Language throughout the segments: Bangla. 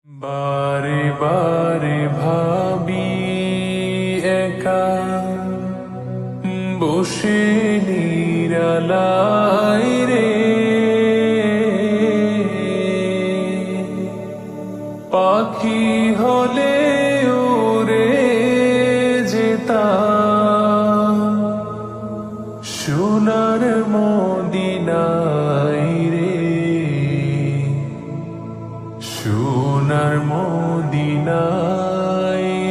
বারে বারে ভাবি একা বসে নিরালায় রে, পাখি হলে উড়ে যেতাম সোনার মদিনায় রে, সোনার মদিনায়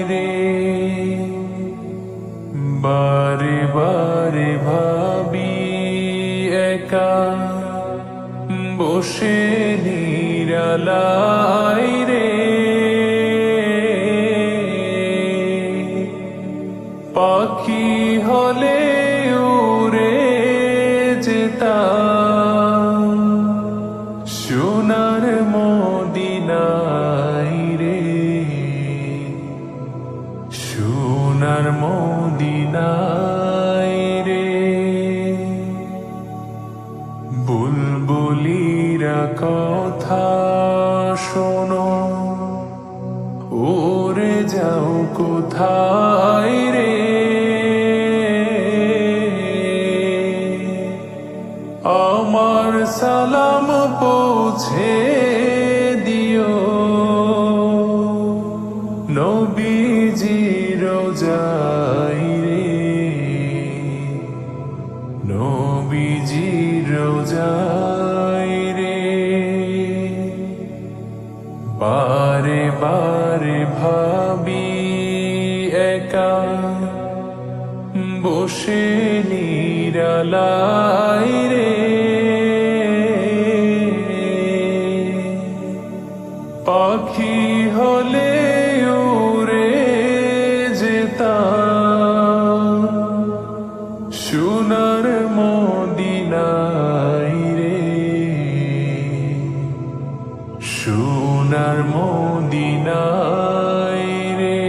রে। বারে বারে ভাবি একা বসে নিরালায় রে, পাখি হলে উড়ে যেতাম সোনার মদিনায় রে, সোনার মদিনায় রে। বুলবুলিরা কথা শোনো, উড়ে যাও কোথায় রে, আমার সালাম পৌঁছে দিও নবীজির রোজায় রে, নবীজির রোজায় রে। বারে বারে ভাবি একা বসে নিরালায় রে, পাখি হলে উড়ে যেতাম সোনার মদিনায় রে, সোনার মদিনায় রে।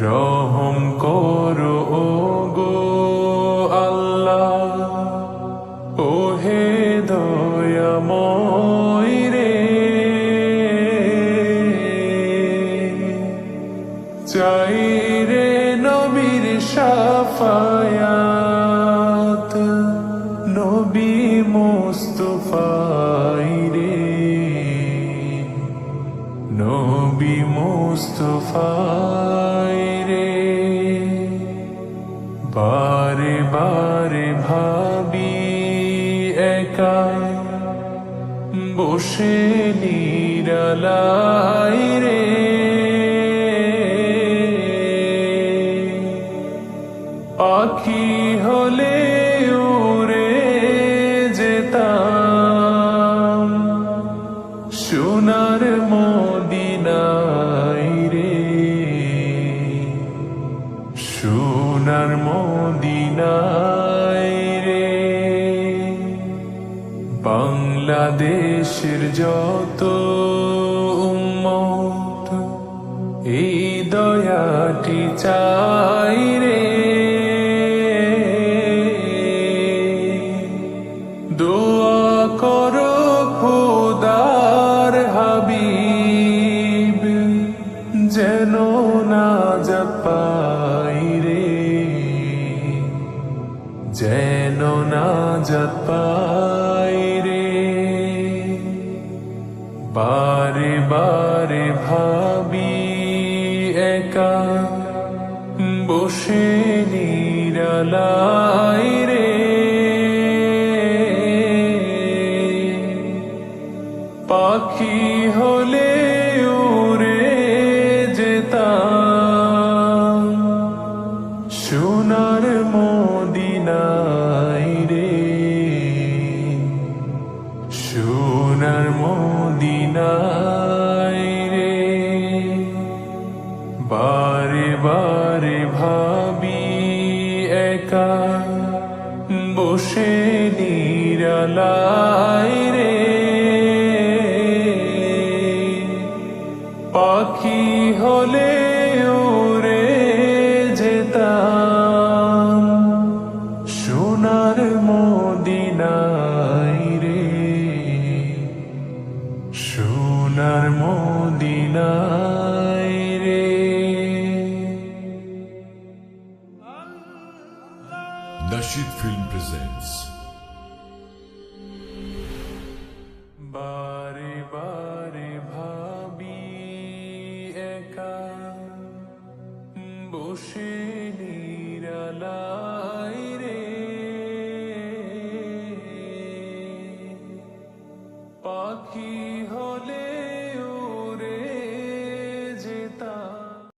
রহম করো গো আল্লাহ, ওহে দয়াময় রে, চাই রে নবীর শাফায়াত, নবী মুস্তাফায় রে, নবী মুস্তাফায় রে। বারে বারে ভাবি একা বসে নিরালায় রে, পাখি হলে উড়ে যেতাম সোনার মদিনায় রে, সোনার মদিনায় রে। বাংলাদেশের যত উম্মত এই দয়াটি চাই রে, দোয়া করো খোদার হাবিব যেন নাজাত পাই রে, যেন নাজাত পাই রে। বারে বারে ভাবি একা বসে নিরালায় রে, পাখি হলে উড়ে যেতাম সোনার মদিনায় রে, সোনার মদিনায় রে। বারে বারে ভাবি একা বসে নিরালায় রে, পাখি হলে উড়ে যেতাম সোনার মদিনায় রে, সোনার মদিনায় রে। Nasheed Film presents বারে বারে ভাবি একা বসে